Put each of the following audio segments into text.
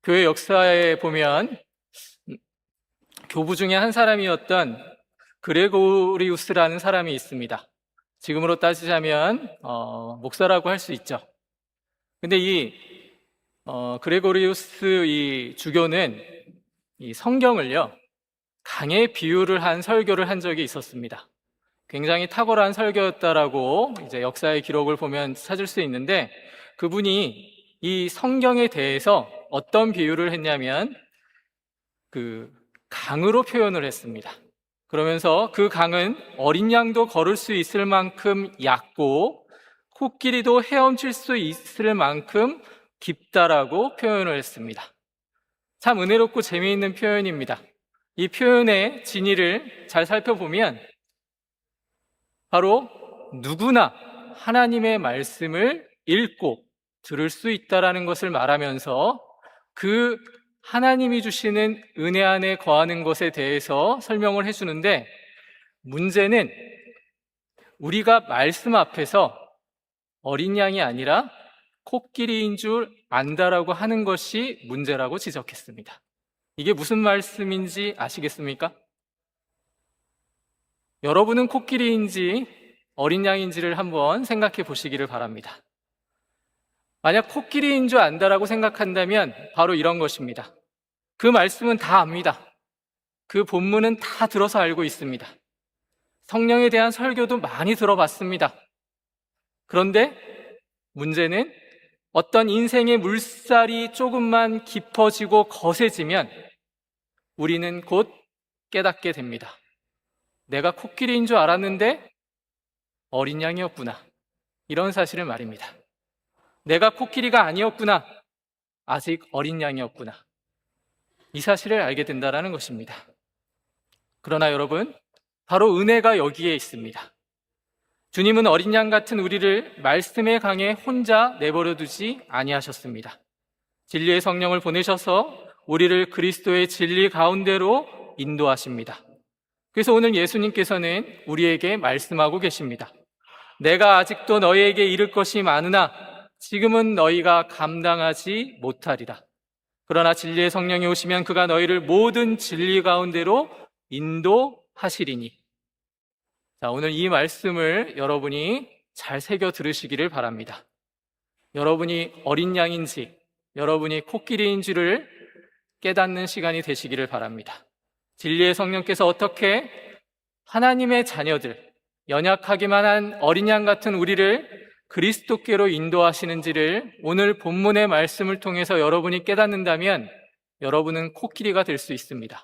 교회 역사에 보면 교부 중에 한 사람이었던 그레고리우스라는 사람이 있습니다. 지금으로 따지자면 목사라고 할 수 있죠. 근데 이 그레고리우스 이 주교는 이 성경을요 강에 비유를 한 설교를 한 적이 있었습니다. 굉장히 탁월한 설교였다라고 이제 역사의 기록을 보면 찾을 수 있는데, 그분이 이 성경에 대해서 어떤 비유를 했냐면 그 강으로 표현을 했습니다. 그러면서 그 강은 어린 양도 걸을 수 있을 만큼 얕고 코끼리도 헤엄칠 수 있을 만큼 깊다라고 표현을 했습니다. 참 은혜롭고 재미있는 표현입니다. 이 표현의 진위를 잘 살펴보면 바로 누구나 하나님의 말씀을 읽고 들을 수 있다라는 것을 말하면서 그 하나님이 주시는 은혜 안에 거하는 것에 대해서 설명을 해주는데, 문제는 우리가 말씀 앞에서 어린 양이 아니라 코끼리인 줄 안다라고 하는 것이 문제라고 지적했습니다. 이게 무슨 말씀인지 아시겠습니까? 여러분은 코끼리인지 어린 양인지를 한번 생각해 보시기를 바랍니다. 만약 코끼리인 줄 안다라고 생각한다면 바로 이런 것입니다. 그 말씀은 다 압니다. 그 본문은 다 들어서 알고 있습니다. 성령에 대한 설교도 많이 들어봤습니다. 그런데 문제는 어떤 인생의 물살이 조금만 깊어지고 거세지면 우리는 곧 깨닫게 됩니다. 내가 코끼리인 줄 알았는데 어린 양이었구나. 이런 사실을 말입니다. 내가 코끼리가 아니었구나. 아직 어린 양이었구나. 이 사실을 알게 된다는 것입니다. 그러나 여러분, 바로 은혜가 여기에 있습니다. 주님은 어린 양 같은 우리를 말씀의 강에 혼자 내버려 두지 아니하셨습니다. 진리의 성령을 보내셔서 우리를 그리스도의 진리 가운데로 인도하십니다. 그래서 오늘 예수님께서는 우리에게 말씀하고 계십니다. 내가 아직도 너희에게 이를 것이 많으나 지금은 너희가 감당하지 못하리라. 그러나 진리의 성령이 오시면 그가 너희를 모든 진리 가운데로 인도하시리니. 자, 오늘 이 말씀을 여러분이 잘 새겨 들으시기를 바랍니다. 여러분이 어린 양인지 여러분이 코끼리인지를 깨닫는 시간이 되시기를 바랍니다. 진리의 성령께서 어떻게 하나님의 자녀들, 연약하기만 한 어린 양 같은 우리를 그리스도께로 인도하시는지를 오늘 본문의 말씀을 통해서 여러분이 깨닫는다면 여러분은 코끼리가 될 수 있습니다.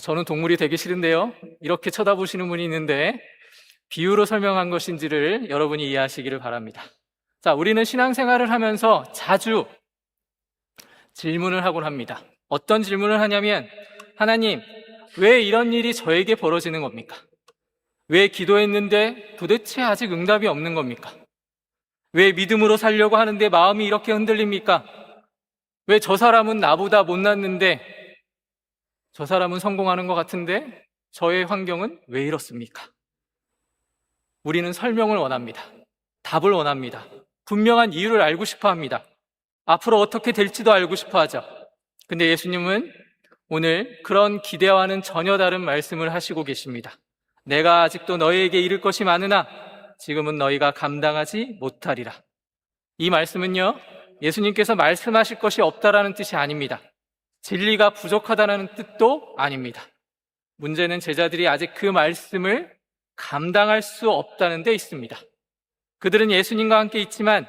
저는 동물이 되기 싫은데요. 이렇게 쳐다보시는 분이 있는데 비유로 설명한 것인지를 여러분이 이해하시기를 바랍니다. 자, 우리는 신앙생활을 하면서 자주 질문을 하곤 합니다. 어떤 질문을 하냐면, 하나님, 왜 이런 일이 저에게 벌어지는 겁니까? 왜 기도했는데 도대체 아직 응답이 없는 겁니까? 왜 믿음으로 살려고 하는데 마음이 이렇게 흔들립니까? 왜 저 사람은 나보다 못났는데 저 사람은 성공하는 것 같은데 저의 환경은 왜 이렇습니까? 우리는 설명을 원합니다. 답을 원합니다. 분명한 이유를 알고 싶어 합니다. 앞으로 어떻게 될지도 알고 싶어 하죠. 근데 예수님은 오늘 그런 기대와는 전혀 다른 말씀을 하시고 계십니다. 내가 아직도 너희에게 이를 것이 많으나 지금은 너희가 감당하지 못하리라. 이 말씀은요, 예수님께서 말씀하실 것이 없다라는 뜻이 아닙니다. 진리가 부족하다는 뜻도 아닙니다. 문제는 제자들이 아직 그 말씀을 감당할 수 없다는 데 있습니다. 그들은 예수님과 함께 있지만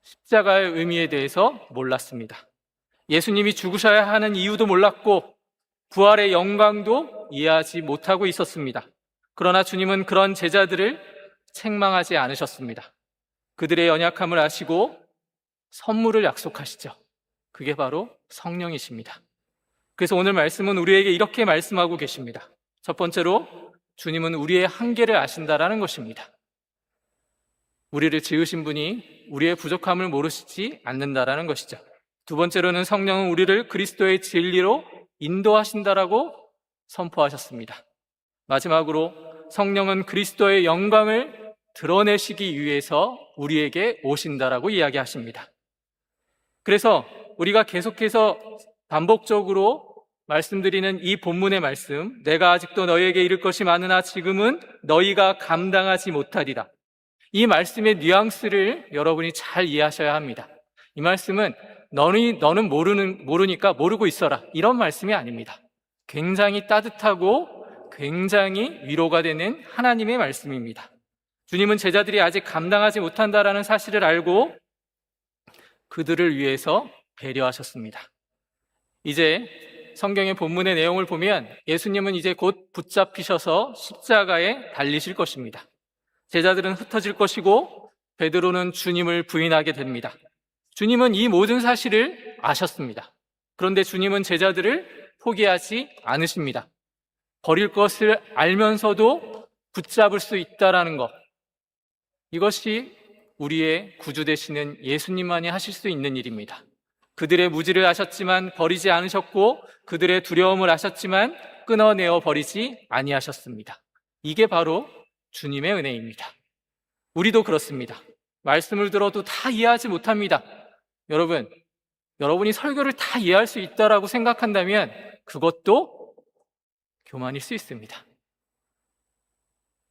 십자가의 의미에 대해서 몰랐습니다. 예수님이 죽으셔야 하는 이유도 몰랐고 부활의 영광도 이해하지 못하고 있었습니다. 그러나 주님은 그런 제자들을 책망하지 않으셨습니다. 그들의 연약함을 아시고 선물을 약속하시죠. 그게 바로 성령이십니다. 그래서 오늘 말씀은 우리에게 이렇게 말씀하고 계십니다. 첫 번째로, 주님은 우리의 한계를 아신다라는 것입니다. 우리를 지으신 분이 우리의 부족함을 모르시지 않는다라는 것이죠. 두 번째로는 성령은 우리를 그리스도의 진리로 인도하신다라고 선포하셨습니다. 마지막으로 성령은 그리스도의 영광을 드러내시기 위해서 우리에게 오신다라고 이야기하십니다. 그래서 우리가 계속해서 반복적으로 말씀드리는 이 본문의 말씀, 내가 아직도 너희에게 이를 것이 많으나 지금은 너희가 감당하지 못하리라. 이 말씀의 뉘앙스를 여러분이 잘 이해하셔야 합니다. 이 말씀은 너는 모르니까 모르고 있어라, 이런 말씀이 아닙니다. 굉장히 따뜻하고 굉장히 위로가 되는 하나님의 말씀입니다. 주님은 제자들이 아직 감당하지 못한다라는 사실을 알고 그들을 위해서 배려하셨습니다. 이제 성경의 본문의 내용을 보면 예수님은 이제 곧 붙잡히셔서 십자가에 달리실 것입니다. 제자들은 흩어질 것이고 베드로는 주님을 부인하게 됩니다. 주님은 이 모든 사실을 아셨습니다. 그런데 주님은 제자들을 포기하지 않으십니다. 버릴 것을 알면서도 붙잡을 수 있다라는 것, 이것이 우리의 구주 되시는 예수님만이 하실 수 있는 일입니다. 그들의 무지를 아셨지만 버리지 않으셨고 그들의 두려움을 아셨지만 끊어내어 버리지 아니하셨습니다. 이게 바로 주님의 은혜입니다. 우리도 그렇습니다. 말씀을 들어도 다 이해하지 못합니다. 여러분이 설교를 다 이해할 수 있다라고 생각한다면 그것도 교만일 수 있습니다.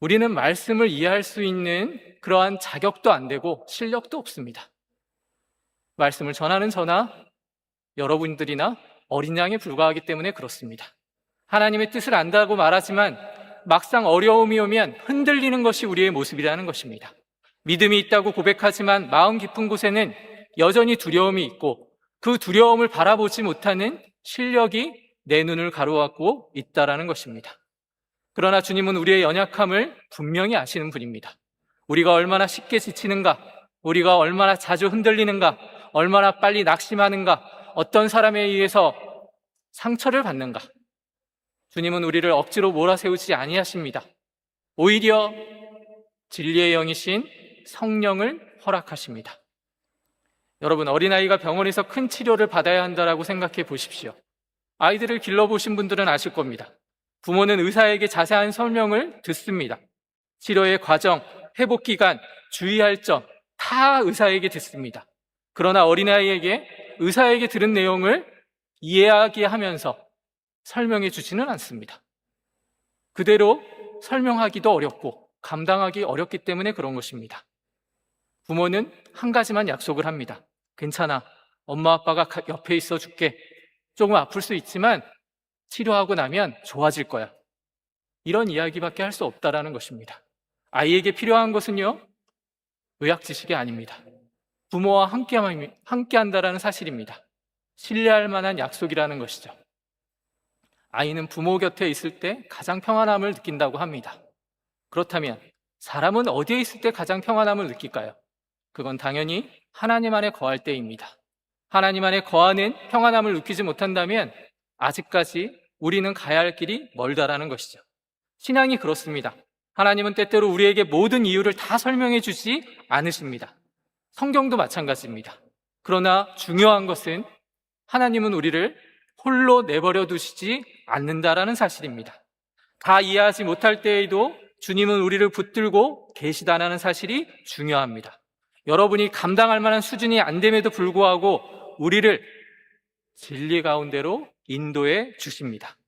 우리는 말씀을 이해할 수 있는 그러한 자격도 안 되고 실력도 없습니다. 말씀을 전하는 저나 여러분들이나 어린 양에 불과하기 때문에 그렇습니다. 하나님의 뜻을 안다고 말하지만 막상 어려움이 오면 흔들리는 것이 우리의 모습이라는 것입니다. 믿음이 있다고 고백하지만 마음 깊은 곳에는 여전히 두려움이 있고 그 두려움을 바라보지 못하는 실력이 내 눈을 가로막고 있다라는 것입니다. 그러나 주님은 우리의 연약함을 분명히 아시는 분입니다. 우리가 얼마나 쉽게 지치는가, 우리가 얼마나 자주 흔들리는가, 얼마나 빨리 낙심하는가, 어떤 사람에 의해서 상처를 받는가. 주님은 우리를 억지로 몰아세우지 아니하십니다. 오히려 진리의 영이신 성령을 허락하십니다. 여러분, 어린아이가 병원에서 큰 치료를 받아야 한다라고 생각해 보십시오. 아이들을 길러보신 분들은 아실 겁니다. 부모는 의사에게 자세한 설명을 듣습니다. 치료의 과정, 회복 기간, 주의할 점 다 의사에게 듣습니다. 그러나 어린아이에게 의사에게 들은 내용을 이야기하면서 설명해 주지는 않습니다. 그대로 설명하기도 어렵고 감당하기 어렵기 때문에 그런 것입니다. 부모는 한 가지만 약속을 합니다. 괜찮아, 엄마 아빠가 옆에 있어 줄게. 조금 아플 수 있지만 치료하고 나면 좋아질 거야. 이런 이야기밖에 할 수 없다라는 것입니다. 아이에게 필요한 것은요, 의학 지식이 아닙니다. 부모와 함께 한다라는 사실입니다. 신뢰할 만한 약속이라는 것이죠. 아이는 부모 곁에 있을 때 가장 평안함을 느낀다고 합니다. 그렇다면 사람은 어디에 있을 때 가장 평안함을 느낄까요? 그건 당연히 하나님 안에 거할 때입니다. 하나님 안에 거하는 평안함을 느끼지 못한다면 아직까지 우리는 가야 할 길이 멀다라는 것이죠. 신앙이 그렇습니다. 하나님은 때때로 우리에게 모든 이유를 다 설명해 주지 않으십니다. 성경도 마찬가지입니다. 그러나 중요한 것은 하나님은 우리를 홀로 내버려 두시지 않는다라는 사실입니다. 다 이해하지 못할 때에도 주님은 우리를 붙들고 계시다는 사실이 중요합니다. 여러분이 감당할 만한 수준이 안 됨에도 불구하고 우리를 진리 가운데로 인도해 주십니다.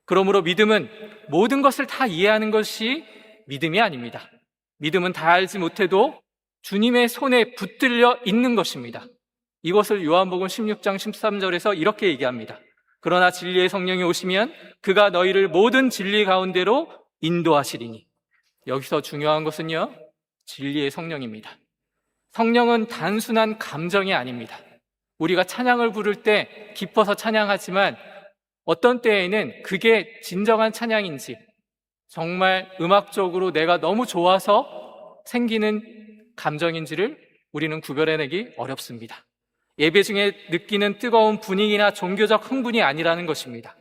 그러므로 믿음은 모든 것을 다 이해하는 것이 믿음이 아닙니다. 믿음은 다 알지 못해도 주님의 손에 붙들려 있는 것입니다. 이것을 요한복음 16장 13절에서 이렇게 얘기합니다. 그러나 진리의 성령이 오시면 그가 너희를 모든 진리 가운데로 인도하시리니. 여기서 중요한 것은요, 진리의 성령입니다. 성령은 단순한 감정이 아닙니다. 우리가 찬양을 부를 때 기뻐서 찬양하지만 어떤 때에는 그게 진정한 찬양인지, 정말 음악적으로 내가 너무 좋아서 생기는 감정인지를 우리는 구별해내기 어렵습니다. 예배 중에 느끼는 뜨거운 분위기나 종교적 흥분이 아니라는 것입니다.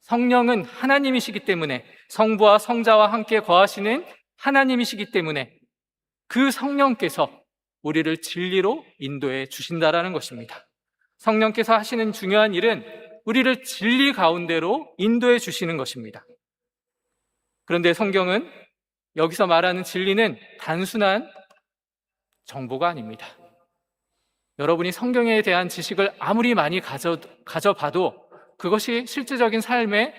성령은 하나님이시기 때문에, 성부와 성자와 함께 거하시는 하나님이시기 때문에 그 성령께서 우리를 진리로 인도해 주신다라는 것입니다. 성령께서 하시는 중요한 일은 우리를 진리 가운데로 인도해 주시는 것입니다. 그런데 성경은 여기서 말하는 진리는 단순한 정보가 아닙니다. 여러분이 성경에 대한 지식을 아무리 많이 가져봐도 그것이 실제적인 삶에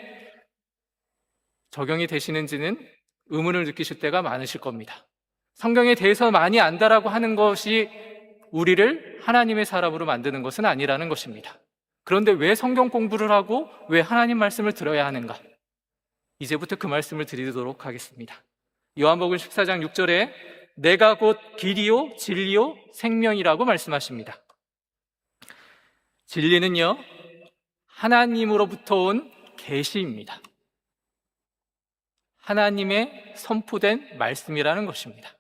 적용이 되시는지는 의문을 느끼실 때가 많으실 겁니다. 성경에 대해서 많이 안다라고 하는 것이 우리를 하나님의 사람으로 만드는 것은 아니라는 것입니다. 그런데 왜 성경 공부를 하고 왜 하나님 말씀을 들어야 하는가? 이제부터 그 말씀을 드리도록 하겠습니다. 요한복음 14장 6절에 내가 곧 길이요 진리요 생명이라고 말씀하십니다. 진리는요, 하나님으로부터 온 계시입니다. 하나님의 선포된 말씀이라는 것입니다.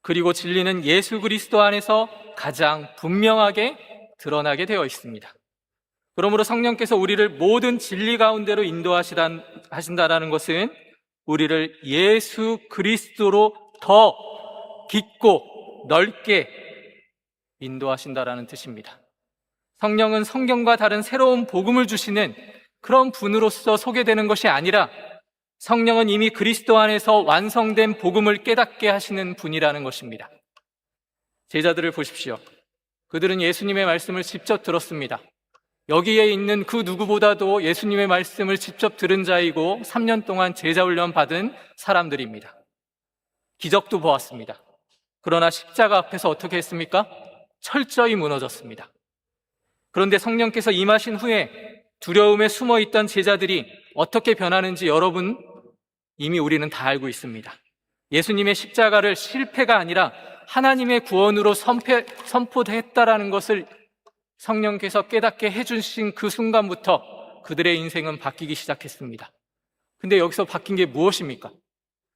그리고 진리는 예수 그리스도 안에서 가장 분명하게 드러나게 되어 있습니다. 그러므로 성령께서 우리를 모든 진리 가운데로 인도하신다라는 것은 우리를 예수 그리스도로 더 깊고 넓게 인도하신다라는 뜻입니다. 성령은 성경과 다른 새로운 복음을 주시는 그런 분으로서 소개되는 것이 아니라 성령은 이미 그리스도 안에서 완성된 복음을 깨닫게 하시는 분이라는 것입니다. 제자들을 보십시오. 그들은 예수님의 말씀을 직접 들었습니다. 여기에 있는 그 누구보다도 예수님의 말씀을 직접 들은 자이고 3년 동안 제자 훈련 받은 사람들입니다. 기적도 보았습니다. 그러나 십자가 앞에서 어떻게 했습니까? 철저히 무너졌습니다. 그런데 성령께서 임하신 후에 두려움에 숨어있던 제자들이 어떻게 변하는지 여러분 이미 우리는 다 알고 있습니다. 예수님의 십자가를 실패가 아니라 하나님의 구원으로 선포했다라는 것을 성령께서 깨닫게 해주신 그 순간부터 그들의 인생은 바뀌기 시작했습니다. 근데 여기서 바뀐 게 무엇입니까?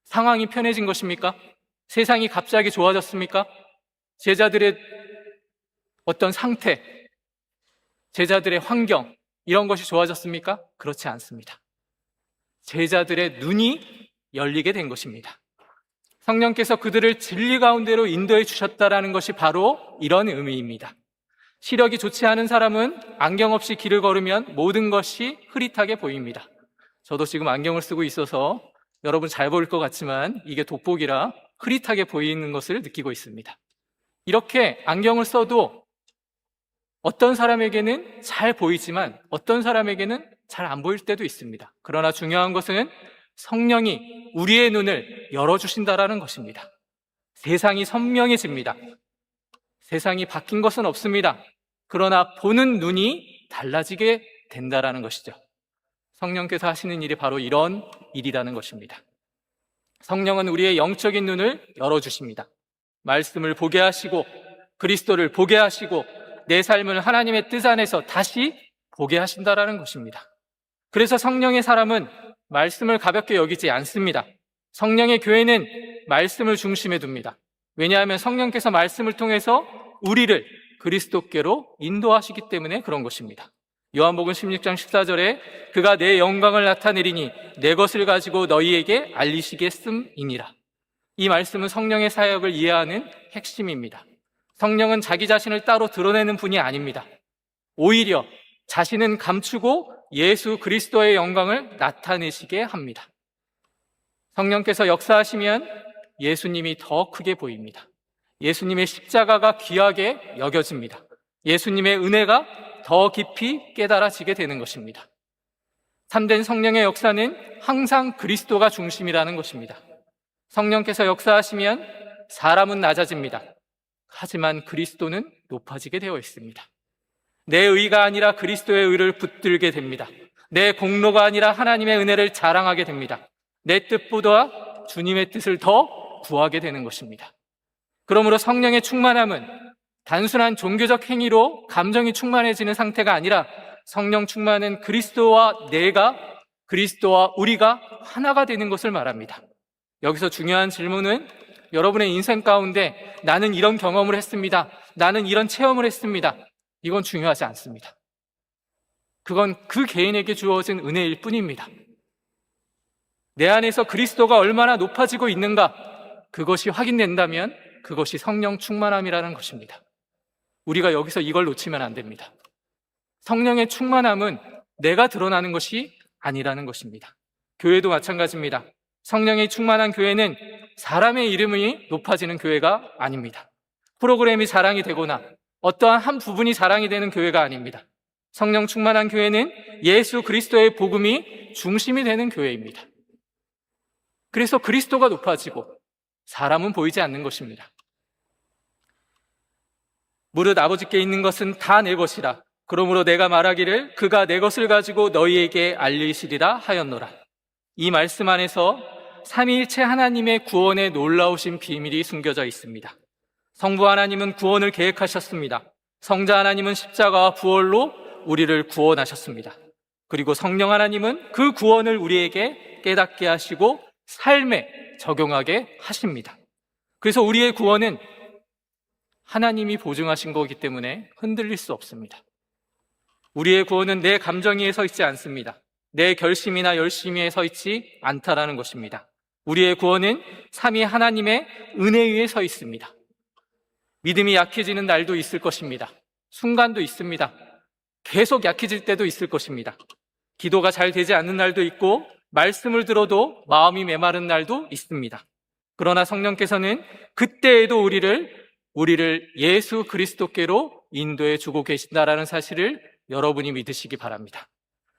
상황이 편해진 것입니까? 세상이 갑자기 좋아졌습니까? 제자들의 어떤 상태, 제자들의 환경, 이런 것이 좋아졌습니까? 그렇지 않습니다. 제자들의 눈이 열리게 된 것입니다. 성령께서 그들을 진리 가운데로 인도해 주셨다라는 것이 바로 이런 의미입니다. 시력이 좋지 않은 사람은 안경 없이 길을 걸으면 모든 것이 흐릿하게 보입니다. 저도 지금 안경을 쓰고 있어서 여러분 잘 보일 것 같지만 이게 돋보기라 흐릿하게 보이는 것을 느끼고 있습니다. 이렇게 안경을 써도 어떤 사람에게는 잘 보이지만 어떤 사람에게는 잘 안 보일 때도 있습니다. 그러나 중요한 것은 성령이 우리의 눈을 열어주신다라는 것입니다. 세상이 선명해집니다. 세상이 바뀐 것은 없습니다. 그러나 보는 눈이 달라지게 된다라는 것이죠. 성령께서 하시는 일이 바로 이런 일이라는 것입니다. 성령은 우리의 영적인 눈을 열어주십니다. 말씀을 보게 하시고 그리스도를 보게 하시고 내 삶을 하나님의 뜻 안에서 다시 보게 하신다라는 것입니다. 그래서 성령의 사람은 말씀을 가볍게 여기지 않습니다. 성령의 교회는 말씀을 중심에 둡니다. 왜냐하면 성령께서 말씀을 통해서 우리를 그리스도께로 인도하시기 때문에 그런 것입니다. 요한복음 16장 14절에 그가 내 영광을 나타내리니 내 것을 가지고 너희에게 알리시겠음이니라. 이 말씀은 성령의 사역을 이해하는 핵심입니다. 성령은 자기 자신을 따로 드러내는 분이 아닙니다. 오히려 자신은 감추고 예수 그리스도의 영광을 나타내시게 합니다. 성령께서 역사하시면 예수님이 더 크게 보입니다. 예수님의 십자가가 귀하게 여겨집니다. 예수님의 은혜가 더 깊이 깨달아지게 되는 것입니다. 참된 성령의 역사는 항상 그리스도가 중심이라는 것입니다. 성령께서 역사하시면 사람은 낮아집니다. 하지만 그리스도는 높아지게 되어 있습니다. 내 의가 아니라 그리스도의 의를 붙들게 됩니다. 내 공로가 아니라 하나님의 은혜를 자랑하게 됩니다. 내 뜻보다 주님의 뜻을 더 구하게 되는 것입니다. 그러므로 성령의 충만함은 단순한 종교적 행위로 감정이 충만해지는 상태가 아니라 성령 충만은 그리스도와 내가, 그리스도와 우리가 하나가 되는 것을 말합니다. 여기서 중요한 질문은 여러분의 인생 가운데 나는 이런 경험을 했습니다. 나는 이런 체험을 했습니다. 이건 중요하지 않습니다. 그건 그 개인에게 주어진 은혜일 뿐입니다. 내 안에서 그리스도가 얼마나 높아지고 있는가, 그것이 확인된다면 그것이 성령 충만함이라는 것입니다. 우리가 여기서 이걸 놓치면 안 됩니다. 성령의 충만함은 내가 드러나는 것이 아니라는 것입니다. 교회도 마찬가지입니다. 성령이 충만한 교회는 사람의 이름이 높아지는 교회가 아닙니다. 프로그램이 자랑이 되거나 어떠한 한 부분이 자랑이 되는 교회가 아닙니다. 성령 충만한 교회는 예수 그리스도의 복음이 중심이 되는 교회입니다. 그래서 그리스도가 높아지고 사람은 보이지 않는 것입니다. 무릇 아버지께 있는 것은 다 내 것이라. 그러므로 내가 말하기를 그가 내 것을 가지고 너희에게 알리시리라 하였노라. 이 말씀 안에서 삼위일체 하나님의 구원의 놀라우신 비밀이 숨겨져 있습니다. 성부 하나님은 구원을 계획하셨습니다. 성자 하나님은 십자가와 부활로 우리를 구원하셨습니다. 그리고 성령 하나님은 그 구원을 우리에게 깨닫게 하시고 삶에 적용하게 하십니다. 그래서 우리의 구원은 하나님이 보증하신 거기 때문에 흔들릴 수 없습니다. 우리의 구원은 내 감정 위에 서 있지 않습니다. 내 결심이나 열심히에 서 있지 않다라는 것입니다. 우리의 구원은 삼위 하나님의 은혜 위에 서 있습니다. 믿음이 약해지는 날도 있을 것입니다. 순간도 있습니다. 계속 약해질 때도 있을 것입니다. 기도가 잘 되지 않는 날도 있고 말씀을 들어도 마음이 메마른 날도 있습니다. 그러나 성령께서는 그때에도 우리를 예수 그리스도께로 인도해 주고 계신다라는 사실을 여러분이 믿으시기 바랍니다.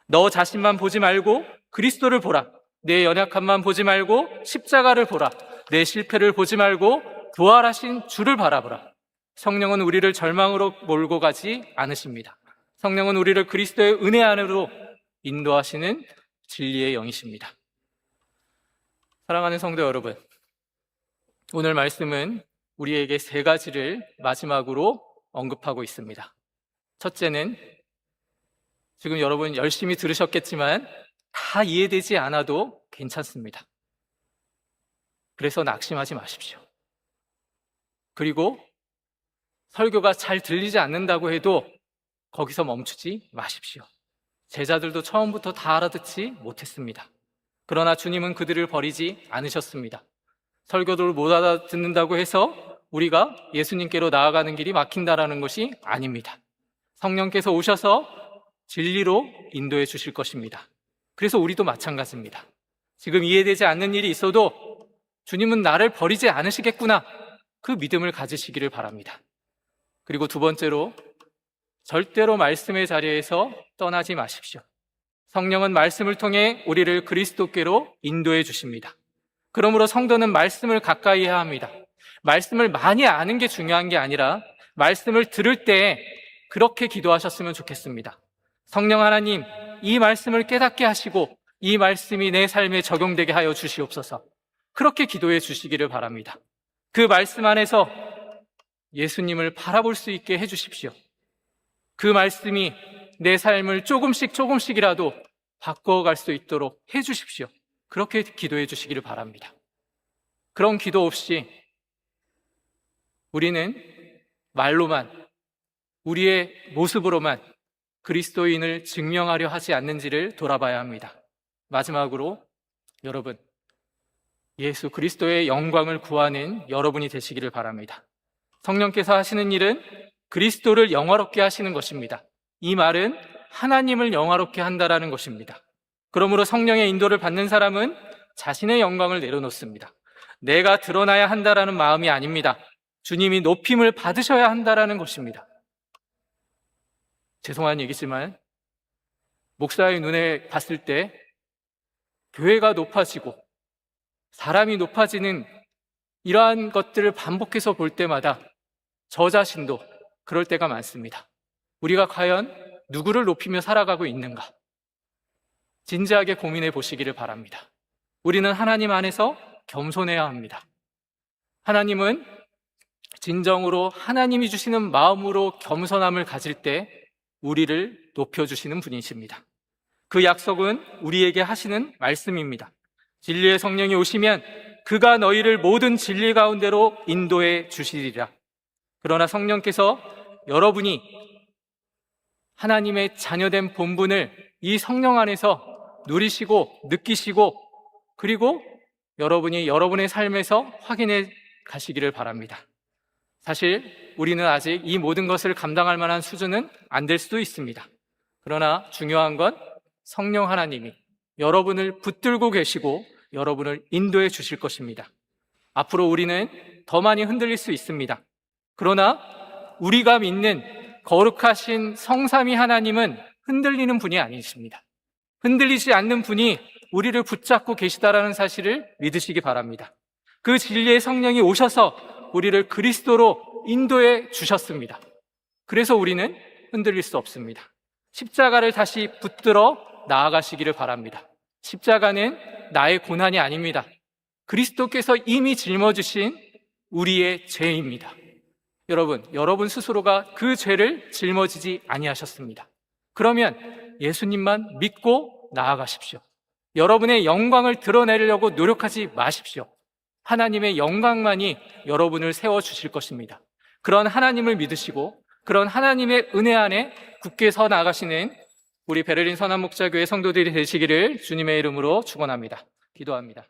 너 자신만 보지 말고 그리스도를 보라. 내 연약함만 보지 말고 십자가를 보라. 내 실패를 보지 말고 부활하신 주를 바라보라. 성령은 우리를 절망으로 몰고 가지 않으십니다. 성령은 우리를 그리스도의 은혜 안으로 인도하시는 진리의 영이십니다. 사랑하는 성도 여러분, 오늘 말씀은 우리에게 세 가지를 마지막으로 언급하고 있습니다. 첫째는 지금 여러분 열심히 들으셨겠지만 다 이해되지 않아도 괜찮습니다. 그래서 낙심하지 마십시오. 그리고 설교가 잘 들리지 않는다고 해도 거기서 멈추지 마십시오. 제자들도 처음부터 다 알아듣지 못했습니다. 그러나 주님은 그들을 버리지 않으셨습니다. 설교를 못 알아듣는다고 해서 우리가 예수님께로 나아가는 길이 막힌다라는 것이 아닙니다. 성령께서 오셔서 진리로 인도해 주실 것입니다. 그래서 우리도 마찬가지입니다. 지금 이해되지 않는 일이 있어도 주님은 나를 버리지 않으시겠구나, 그 믿음을 가지시기를 바랍니다. 그리고 두 번째로, 절대로 말씀의 자리에서 떠나지 마십시오. 성령은 말씀을 통해 우리를 그리스도께로 인도해 주십니다. 그러므로 성도는 말씀을 가까이 해야 합니다. 말씀을 많이 아는 게 중요한 게 아니라 말씀을 들을 때 그렇게 기도하셨으면 좋겠습니다. 성령 하나님, 이 말씀을 깨닫게 하시고 이 말씀이 내 삶에 적용되게 하여 주시옵소서. 그렇게 기도해 주시기를 바랍니다. 그 말씀 안에서 예수님을 바라볼 수 있게 해 주십시오. 그 말씀이 내 삶을 조금씩이라도 바꿔갈 수 있도록 해 주십시오. 그렇게 기도해 주시기를 바랍니다. 그런 기도 없이 우리는 말로만, 우리의 모습으로만 그리스도인을 증명하려 하지 않는지를 돌아봐야 합니다. 마지막으로 여러분, 예수 그리스도의 영광을 구하는 여러분이 되시기를 바랍니다. 성령께서 하시는 일은 그리스도를 영화롭게 하시는 것입니다. 이 말은 하나님을 영화롭게 한다라는 것입니다. 그러므로 성령의 인도를 받는 사람은 자신의 영광을 내려놓습니다. 내가 드러나야 한다라는 마음이 아닙니다. 주님이 높임을 받으셔야 한다라는 것입니다. 죄송한 얘기지만 목사의 눈에 봤을 때 교회가 높아지고 사람이 높아지는 이러한 것들을 반복해서 볼 때마다 저 자신도 그럴 때가 많습니다. 우리가 과연 누구를 높이며 살아가고 있는가? 진지하게 고민해 보시기를 바랍니다. 우리는 하나님 안에서 겸손해야 합니다. 하나님은 진정으로 하나님이 주시는 마음으로 겸손함을 가질 때 우리를 높여주시는 분이십니다. 그 약속은 우리에게 하시는 말씀입니다. 진리의 성령이 오시면 그가 너희를 모든 진리 가운데로 인도해 주시리라. 그러나 성령께서 여러분이 하나님의 자녀된 본분을 이 성령 안에서 누리시고 느끼시고 그리고 여러분이 여러분의 삶에서 확인해 가시기를 바랍니다. 사실 우리는 아직 이 모든 것을 감당할 만한 수준은 안 될 수도 있습니다. 그러나 중요한 건 성령 하나님이 여러분을 붙들고 계시고 여러분을 인도해 주실 것입니다. 앞으로 우리는 더 많이 흔들릴 수 있습니다. 그러나 우리가 믿는 거룩하신 성삼위 하나님은 흔들리는 분이 아니십니다. 흔들리지 않는 분이 우리를 붙잡고 계시다라는 사실을 믿으시기 바랍니다. 그 진리의 성령이 오셔서 우리를 그리스도로 인도해 주셨습니다. 그래서 우리는 흔들릴 수 없습니다. 십자가를 다시 붙들어 나아가시기를 바랍니다. 십자가는 나의 고난이 아닙니다. 그리스도께서 이미 짊어지신 우리의 죄입니다. 여러분 스스로가 그 죄를 짊어지지 아니하셨습니다. 그러면 예수님만 믿고 나아가십시오. 여러분의 영광을 드러내려고 노력하지 마십시오. 하나님의 영광만이 여러분을 세워주실 것입니다. 그런 하나님을 믿으시고 그런 하나님의 은혜 안에 굳게 서 나가시는 우리 베를린 선한목자교회 성도들이 되시기를 주님의 이름으로 축원합니다. 기도합니다.